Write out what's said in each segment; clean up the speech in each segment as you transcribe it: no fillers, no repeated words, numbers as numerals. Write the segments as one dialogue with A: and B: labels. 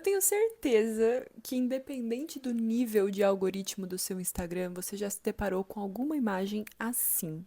A: tenho certeza que, independente do nível de algoritmo do seu Instagram, você já se deparou com alguma imagem assim.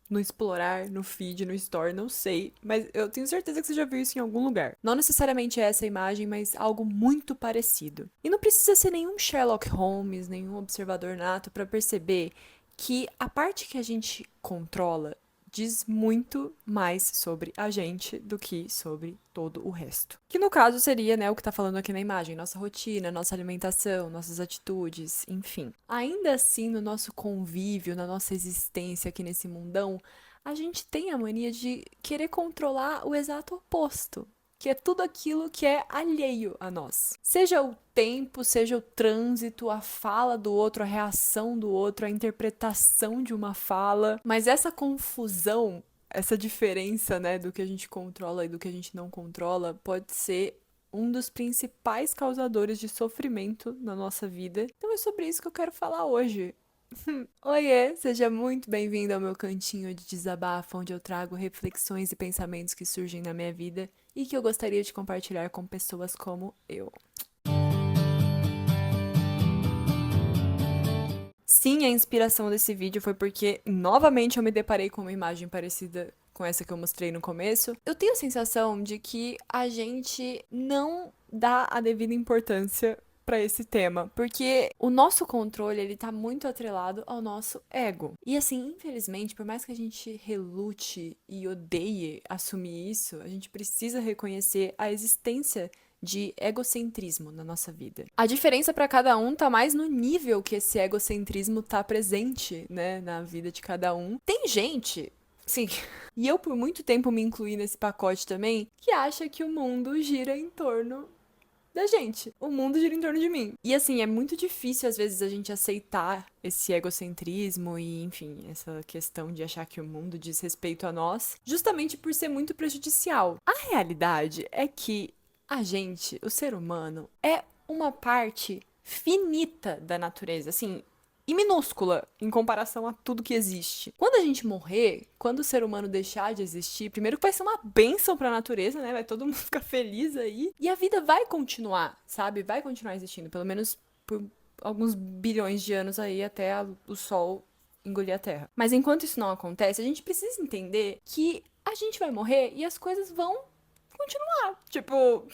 A: No explorar, no feed, no story, não sei, mas eu tenho certeza que você já viu isso em algum lugar. Não necessariamente essa imagem, mas algo muito parecido. E não precisa ser nenhum Sherlock Holmes, nenhum observador nato para perceber que a parte que a gente controla diz muito mais sobre a gente do que sobre todo o resto. Que no caso seria, né, o que tá falando aqui na imagem, nossa rotina, nossa alimentação, nossas atitudes, enfim. Ainda assim, no nosso convívio, na nossa existência aqui nesse mundão, a gente tem a mania de querer controlar o exato oposto, que é tudo aquilo que é alheio a nós. Seja o tempo, seja o trânsito, a fala do outro, a reação do outro, a interpretação de uma fala. Mas essa confusão, essa diferença, né, do que a gente controla e do que a gente não controla, pode ser um dos principais causadores de sofrimento na nossa vida. Então é sobre isso que eu quero falar hoje. Oiê, seja muito bem-vindo ao meu cantinho de desabafo, onde eu trago reflexões e pensamentos que surgem na minha vida e que eu gostaria de compartilhar com pessoas como eu. Sim, a inspiração desse vídeo foi porque novamente eu me deparei com uma imagem parecida com essa que eu mostrei no começo. Eu tenho a sensação de que a gente não dá a devida importância para esse tema, porque o nosso controle, ele tá muito atrelado ao nosso ego. E assim, infelizmente, por mais que a gente relute e odeie assumir isso, a gente precisa reconhecer a existência de egocentrismo na nossa vida. A diferença para cada um tá mais no nível que esse egocentrismo tá presente, né, na vida de cada um. Tem gente, sim, e eu por muito tempo me incluí nesse pacote também, que acha que o mundo gira em torno da gente. O mundo gira em torno de mim. E assim, é muito difícil às vezes a gente aceitar esse egocentrismo e, enfim, essa questão de achar que o mundo diz respeito a nós, justamente por ser muito prejudicial. A realidade é que a gente, o ser humano, é uma parte finita da natureza, assim, e minúscula em comparação a tudo que existe. Quando a gente morrer, quando o ser humano deixar de existir, primeiro que vai ser uma bênção pra natureza, né? Vai todo mundo ficar feliz aí. E a vida vai continuar, sabe? Vai continuar existindo, pelo menos por alguns bilhões de anos aí até o Sol engolir a Terra. Mas enquanto isso não acontece, a gente precisa entender que a gente vai morrer e as coisas vão continuar. Tipo,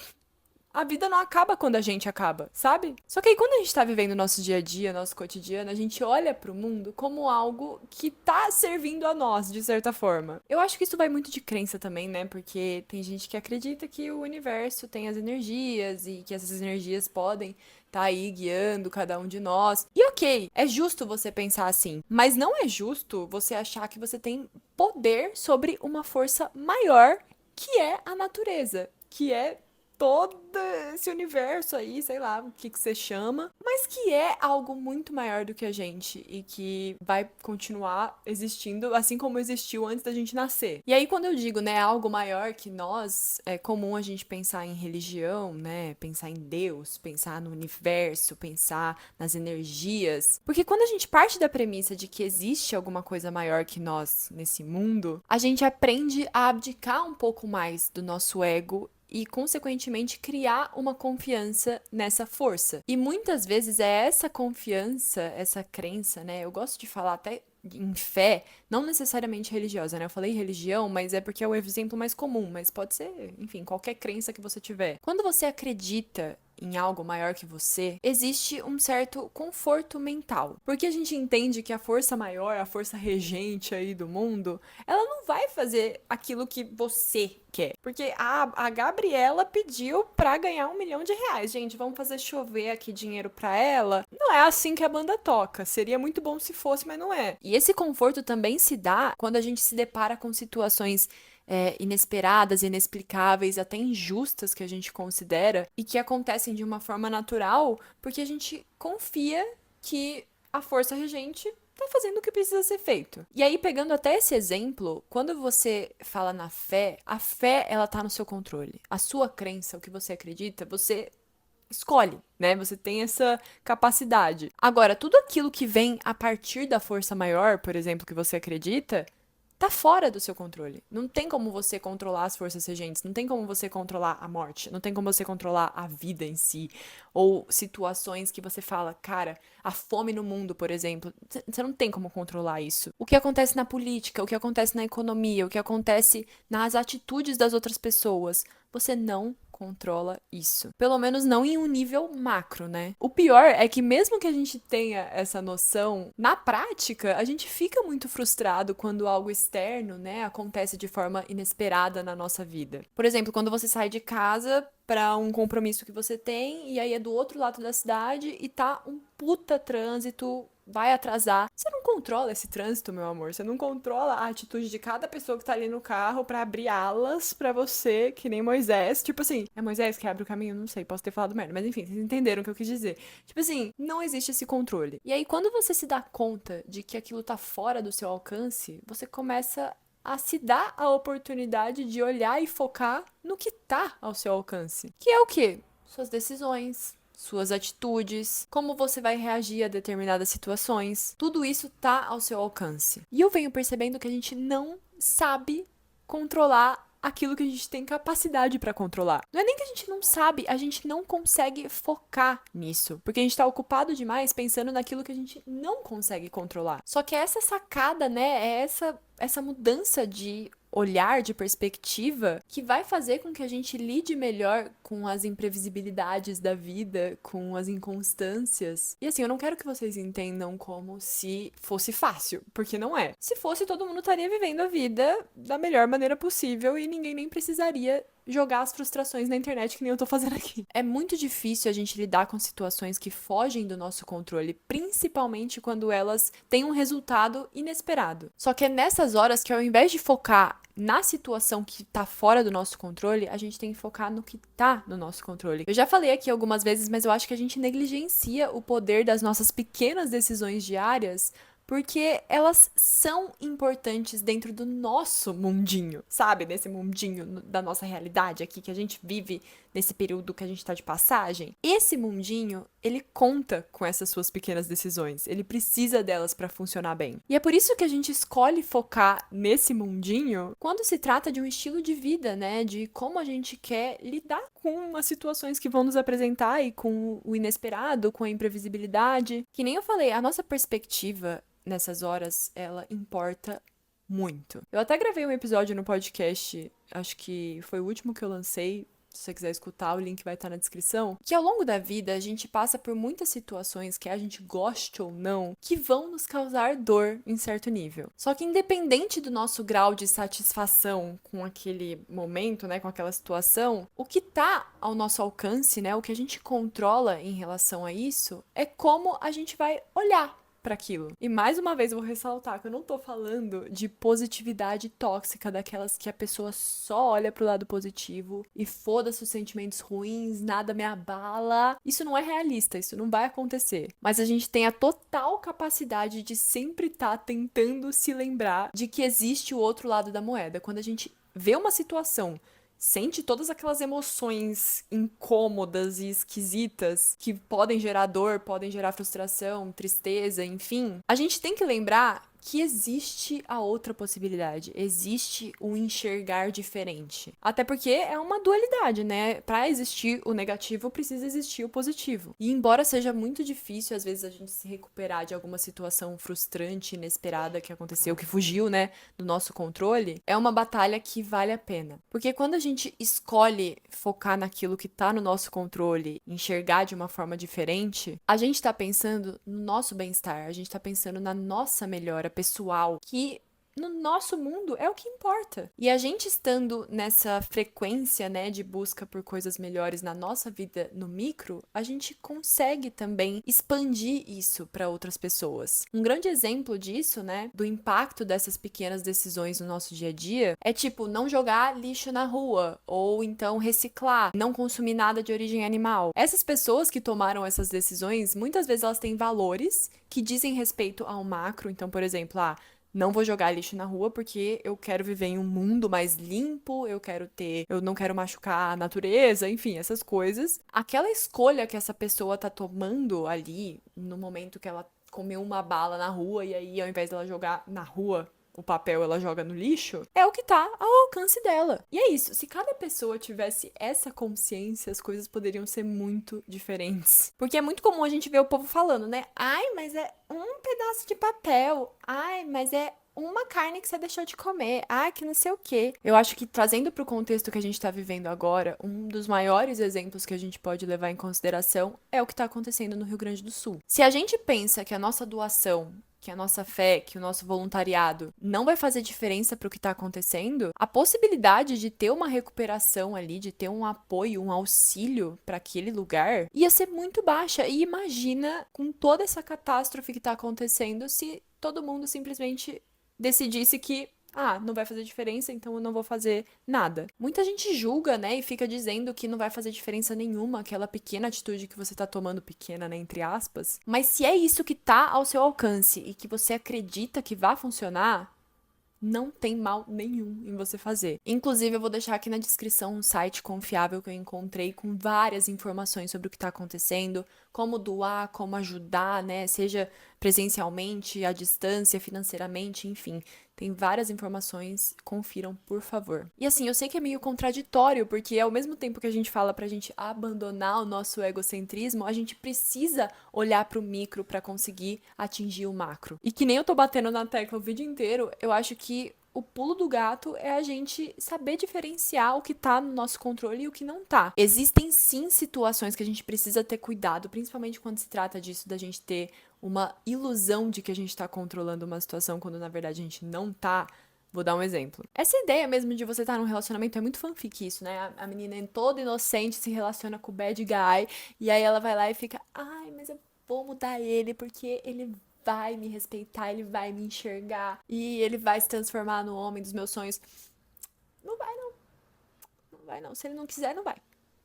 A: a vida não acaba quando a gente acaba, sabe? Só que aí quando a gente tá vivendo o nosso dia a dia, nosso cotidiano, a gente olha pro mundo como algo que tá servindo a nós, de certa forma. Eu acho que isso vai muito de crença também, né? Porque tem gente que acredita que o universo tem as energias e que essas energias podem tá aí guiando cada um de nós. E ok, é justo você pensar assim, mas não é justo você achar que você tem poder sobre uma força maior que é a natureza, que é todo esse universo aí, sei lá o que você chama, mas que é algo muito maior do que a gente e que vai continuar existindo assim como existiu antes da gente nascer. E aí quando eu digo, né, algo maior que nós, é comum a gente pensar em religião, né, pensar em Deus, pensar no universo, pensar nas energias, porque quando a gente parte da premissa de que existe alguma coisa maior que nós nesse mundo, a gente aprende a abdicar um pouco mais do nosso ego e, consequentemente, criar uma confiança nessa força. E muitas vezes é essa confiança, essa crença, né? Eu gosto de falar até em fé, não necessariamente religiosa, né? Eu falei religião, mas é porque é o exemplo mais comum, mas pode ser, enfim, qualquer crença que você tiver. Quando você acredita em algo maior que você, existe um certo conforto mental. Porque a gente entende que a força maior, a força regente aí do mundo, ela não vai fazer aquilo que você quer. Porque a Gabriela pediu pra ganhar R$ 1 milhão. Gente, vamos fazer chover aqui dinheiro pra ela? Não é assim que a banda toca. Seria muito bom se fosse, mas não é. E esse conforto também se dá quando a gente se depara com situações inesperadas, inexplicáveis, até injustas que a gente considera e que acontecem de uma forma natural porque a gente confia que a força regente tá fazendo o que precisa ser feito. E aí, pegando até esse exemplo, quando você fala na fé, a fé, ela tá no seu controle. A sua crença, o que você acredita, você escolhe, né? Você tem essa capacidade. Agora, tudo aquilo que vem a partir da força maior, por exemplo, que você acredita, tá fora do seu controle. Não tem como você controlar as forças regentes, não tem como você controlar a morte, não tem como você controlar a vida em si, ou situações que você fala, cara, a fome no mundo, por exemplo, você não tem como controlar isso. O que acontece na política, o que acontece na economia, o que acontece nas atitudes das outras pessoas, você não controla isso. Pelo menos não em um nível macro, né? O pior é que mesmo que a gente tenha essa noção, na prática, a gente fica muito frustrado quando algo externo, né, acontece de forma inesperada na nossa vida. Por exemplo, quando você sai de casa para um compromisso que você tem e aí é do outro lado da cidade e tá um puta trânsito, vai atrasar. Você não controla esse trânsito, meu amor. Você não controla a atitude de cada pessoa que tá ali no carro pra abrir alas pra você, que nem Moisés. Tipo assim, é Moisés que abre o caminho? Não sei, posso ter falado merda. Mas enfim, vocês entenderam o que eu quis dizer. Tipo assim, não existe esse controle. E aí, quando você se dá conta de que aquilo tá fora do seu alcance, você começa a se dar a oportunidade de olhar e focar no que tá ao seu alcance. Que é o quê? Suas decisões, suas atitudes, como você vai reagir a determinadas situações. Tudo isso tá ao seu alcance. E eu venho percebendo que a gente não sabe controlar aquilo que a gente tem capacidade pra controlar. Não é nem que a gente não sabe, a gente não consegue focar nisso, porque a gente tá ocupado demais pensando naquilo que a gente não consegue controlar. Só que essa sacada, né, é essa mudança de olhar, de perspectiva, que vai fazer com que a gente lide melhor com as imprevisibilidades da vida, com as inconstâncias. E assim, eu não quero que vocês entendam como se fosse fácil, porque não é. Se fosse, todo mundo estaria vivendo a vida da melhor maneira possível e ninguém nem precisaria jogar as frustrações na internet que nem eu tô fazendo aqui. É muito difícil a gente lidar com situações que fogem do nosso controle, principalmente quando elas têm um resultado inesperado. Só que é nessas horas que ao invés de focar na situação que tá fora do nosso controle, a gente tem que focar no que tá no nosso controle. Eu já falei aqui algumas vezes, mas eu acho que a gente negligencia o poder das nossas pequenas decisões diárias porque elas são importantes dentro do nosso mundinho, sabe? Nesse mundinho da nossa realidade aqui, que a gente vive nesse período que a gente tá de passagem. Esse mundinho, ele conta com essas suas pequenas decisões. Ele precisa delas pra funcionar bem. E é por isso que a gente escolhe focar nesse mundinho quando se trata de um estilo de vida, né? De como a gente quer lidar com as situações que vão nos apresentar e com o inesperado, com a imprevisibilidade. Que nem eu falei, a nossa perspectiva nessas horas, ela importa muito. Eu até gravei um episódio no podcast, acho que foi o último que eu lancei. Se você quiser escutar, o link vai estar na descrição. Que ao longo da vida, a gente passa por muitas situações, que a gente goste ou não, que vão nos causar dor em certo nível. Só que independente do nosso grau de satisfação com aquele momento, né, com aquela situação, o que tá ao nosso alcance, né, o que a gente controla em relação a isso, é como a gente vai olhar para aquilo. E mais uma vez eu vou ressaltar que eu não tô falando de positividade tóxica, daquelas que a pessoa só olha pro lado positivo e foda-se os sentimentos ruins, nada me abala. Isso não é realista, isso não vai acontecer. Mas a gente tem a total capacidade de sempre estar tentando se lembrar de que existe o outro lado da moeda. Quando a gente vê uma situação, sente todas aquelas emoções incômodas e esquisitas que podem gerar dor, podem gerar frustração, tristeza, enfim, a gente tem que lembrar que existe a outra possibilidade, existe um enxergar diferente. Até porque é uma dualidade, né? Para existir o negativo, precisa existir o positivo. E embora seja muito difícil, às vezes, a gente se recuperar de alguma situação frustrante, inesperada que aconteceu, que fugiu, né, do nosso controle, é uma batalha que vale a pena. Porque quando a gente escolhe focar naquilo que tá no nosso controle, enxergar de uma forma diferente, a gente tá pensando no nosso bem-estar, a gente tá pensando na nossa melhora pessoal, que no nosso mundo é o que importa. E a gente estando nessa frequência, né, de busca por coisas melhores na nossa vida no micro, a gente consegue também expandir isso para outras pessoas. Um grande exemplo disso, né, do impacto dessas pequenas decisões no nosso dia a dia, é tipo não jogar lixo na rua, ou então reciclar, não consumir nada de origem animal. Essas pessoas que tomaram essas decisões, muitas vezes elas têm valores que dizem respeito ao macro. Então, por exemplo, não vou jogar lixo na rua porque eu quero viver em um mundo mais limpo, eu não quero machucar a natureza, enfim, essas coisas. Aquela escolha que essa pessoa tá tomando ali, no momento que ela comeu uma bala na rua, e aí ao invés dela jogar na rua, o papel ela joga no lixo, é o que tá ao alcance dela. E é isso, se cada pessoa tivesse essa consciência, as coisas poderiam ser muito diferentes. Porque é muito comum a gente ver o povo falando, né? Ai, mas é um pedaço de papel. Ai, mas é uma carne que você deixou de comer. Ah, que não sei o quê. Eu acho que trazendo pro contexto que a gente tá vivendo agora, um dos maiores exemplos que a gente pode levar em consideração é o que tá acontecendo no Rio Grande do Sul. Se a gente pensa que a nossa doação, que a nossa fé, que o nosso voluntariado não vai fazer diferença para o que está acontecendo, a possibilidade de ter uma recuperação ali, de ter um apoio, um auxílio para aquele lugar, ia ser muito baixa. E imagina com toda essa catástrofe que está acontecendo se todo mundo simplesmente decidisse que não vai fazer diferença, então eu não vou fazer nada. Muita gente julga, né, e fica dizendo que não vai fazer diferença nenhuma aquela pequena atitude que você tá tomando, pequena, né, entre aspas. Mas se é isso que tá ao seu alcance e que você acredita que vai funcionar, não tem mal nenhum em você fazer. Inclusive, eu vou deixar aqui na descrição um site confiável que eu encontrei com várias informações sobre o que está acontecendo, como doar, como ajudar, né? Seja presencialmente, à distância, financeiramente, enfim. Tem várias informações, confiram, por favor. E assim, eu sei que é meio contraditório, porque ao mesmo tempo que a gente fala pra gente abandonar o nosso egocentrismo, a gente precisa olhar pro micro pra conseguir atingir o macro. E que nem eu tô batendo na tecla o vídeo inteiro, eu acho que o pulo do gato é a gente saber diferenciar o que tá no nosso controle e o que não tá. Existem sim situações que a gente precisa ter cuidado, principalmente quando se trata disso, da gente ter uma ilusão de que a gente tá controlando uma situação quando na verdade a gente não tá. Vou dar um exemplo. Essa ideia mesmo de você estar num relacionamento é muito fanfic isso, né? A menina toda inocente se relaciona com o bad guy e aí ela vai lá e fica, ai, mas eu vou mudar ele porque ele vai me respeitar, ele vai me enxergar e ele vai se transformar no homem dos meus sonhos. Não vai não. Não vai não. Se ele não quiser, não vai.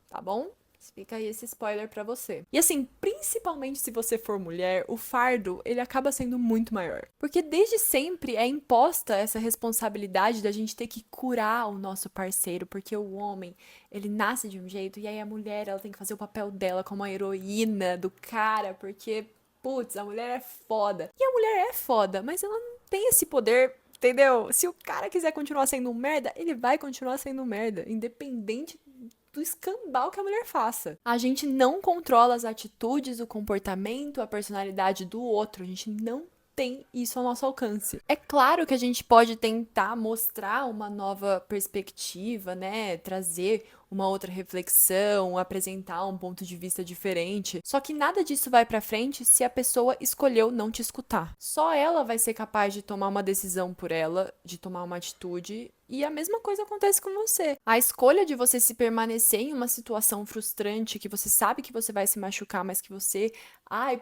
A: Tá bom? Fica aí esse spoiler pra você. E assim, principalmente se você for mulher, o fardo, ele acaba sendo muito maior. Porque desde sempre é imposta essa responsabilidade da gente ter que curar o nosso parceiro, porque o homem, ele nasce de um jeito e aí a mulher, ela tem que fazer o papel dela como a heroína do cara, porque putz, a mulher é foda. E a mulher é foda, mas ela não tem esse poder, entendeu? Se o cara quiser continuar sendo um merda, ele vai continuar sendo um merda, independente do escambau que a mulher faça. A gente não controla as atitudes, o comportamento, a personalidade do outro. A gente não tem isso ao nosso alcance. É claro que a gente pode tentar mostrar uma nova perspectiva, né? Trazer uma outra reflexão, apresentar um ponto de vista diferente. Só que nada disso vai pra frente se a pessoa escolheu não te escutar. Só ela vai ser capaz de tomar uma decisão por ela, de tomar uma atitude. E a mesma coisa acontece com você. A escolha de você se permanecer em uma situação frustrante, que você sabe que você vai se machucar, mas que você,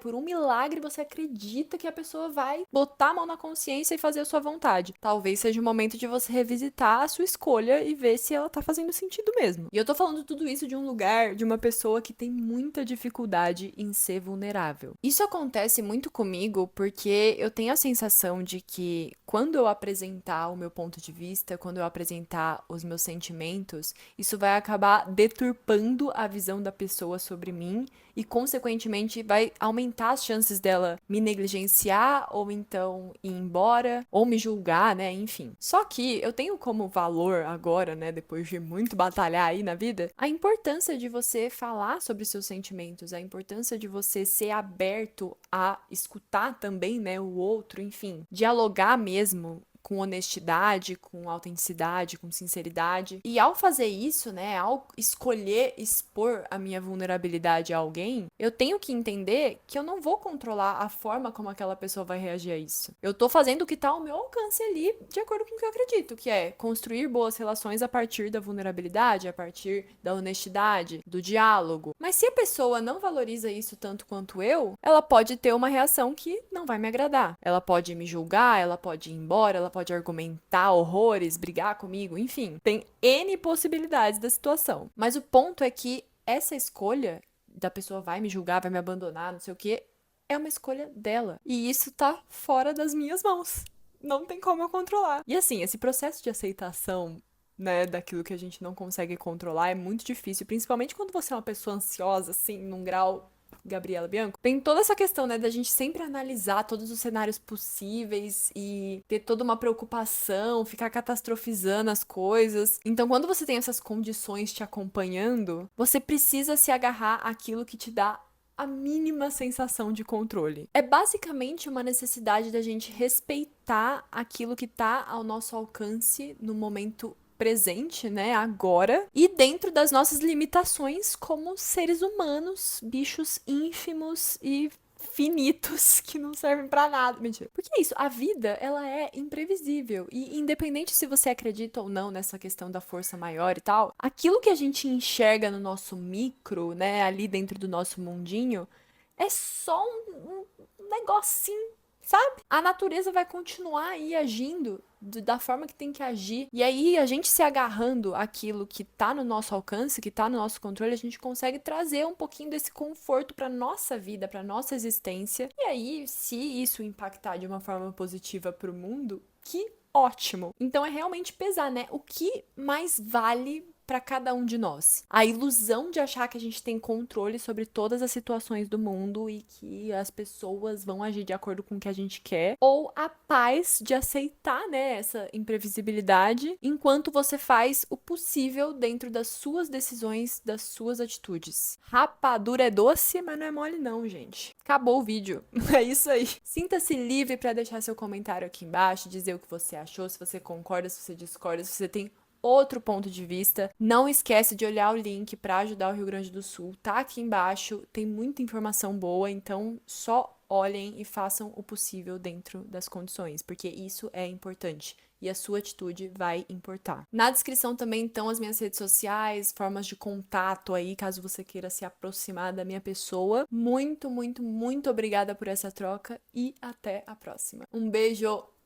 A: por um milagre você acredita que a pessoa vai botar a mão na consciência e fazer a sua vontade. Talvez seja o momento de você revisitar a sua escolha e ver se ela tá fazendo sentido mesmo. E eu tô falando tudo isso de um lugar, de uma pessoa que tem muita dificuldade em ser vulnerável. Isso acontece muito comigo porque eu tenho a sensação de que quando eu apresentar o meu ponto de vista, quando eu apresentar os meus sentimentos, isso vai acabar deturpando a visão da pessoa sobre mim e, consequentemente, vai aumentar as chances dela me negligenciar ou então ir embora ou me julgar, né? Enfim. Só que eu tenho como valor agora, né, depois de muito batalhar aí na vida, a importância de você falar sobre seus sentimentos, a importância de você ser aberto a escutar também, né, o outro, enfim, dialogar mesmo com honestidade, com autenticidade, com sinceridade. E ao fazer isso, né, ao escolher expor a minha vulnerabilidade a alguém, eu tenho que entender que eu não vou controlar a forma como aquela pessoa vai reagir a isso. Eu tô fazendo o que tá ao meu alcance ali, de acordo com o que eu acredito, que é construir boas relações a partir da vulnerabilidade, a partir da honestidade, do diálogo. Mas se a pessoa não valoriza isso tanto quanto eu, ela pode ter uma reação que não vai me agradar. Ela pode me julgar, ela pode ir embora, ela pode argumentar horrores, brigar comigo, enfim. Tem N possibilidades da situação. Mas o ponto é que essa escolha da pessoa vai me julgar, vai me abandonar, não sei o quê, é uma escolha dela. E isso tá fora das minhas mãos. Não tem como eu controlar. E assim, esse processo de aceitação, né, daquilo que a gente não consegue controlar é muito difícil, principalmente quando você é uma pessoa ansiosa, assim, num grau Gabriela Bianco, tem toda essa questão, né, da gente sempre analisar todos os cenários possíveis e ter toda uma preocupação, ficar catastrofizando as coisas. Então, quando você tem essas condições te acompanhando, você precisa se agarrar àquilo que te dá a mínima sensação de controle. É basicamente uma necessidade da gente respeitar aquilo que tá ao nosso alcance no momento presente, né, agora, e dentro das nossas limitações como seres humanos, bichos ínfimos e finitos que não servem pra nada. Mentira. Porque é isso, a vida, ela é imprevisível. E independente se você acredita ou não nessa questão da força maior e tal, aquilo que a gente enxerga no nosso micro, né, ali dentro do nosso mundinho, é só um negocinho, sabe? A natureza vai continuar aí agindo da forma que tem que agir. E aí, a gente se agarrando àquilo que tá no nosso alcance, que tá no nosso controle, a gente consegue trazer um pouquinho desse conforto pra nossa vida, pra nossa existência. E aí, se isso impactar de uma forma positiva pro mundo, que ótimo. Então é realmente pesar, né? O que mais vale para cada um de nós? A ilusão de achar que a gente tem controle sobre todas as situações do mundo e que as pessoas vão agir de acordo com o que a gente quer, ou a paz de aceitar, né, essa imprevisibilidade, enquanto você faz o possível dentro das suas decisões, das suas atitudes. Rapadura é doce, mas não é mole não, gente. Acabou o vídeo. É isso aí. Sinta-se livre para deixar seu comentário aqui embaixo, dizer o que você achou, se você concorda, se você discorda, se você tem outro ponto de vista. Não esquece de olhar o link para ajudar o Rio Grande do Sul. Tá aqui embaixo, tem muita informação boa, então só olhem e façam o possível dentro das condições, porque isso é importante. E a sua atitude vai importar. Na descrição também estão as minhas redes sociais, formas de contato aí, caso você queira se aproximar da minha pessoa. Muito, muito, muito obrigada por essa troca e até a próxima. Um beijo!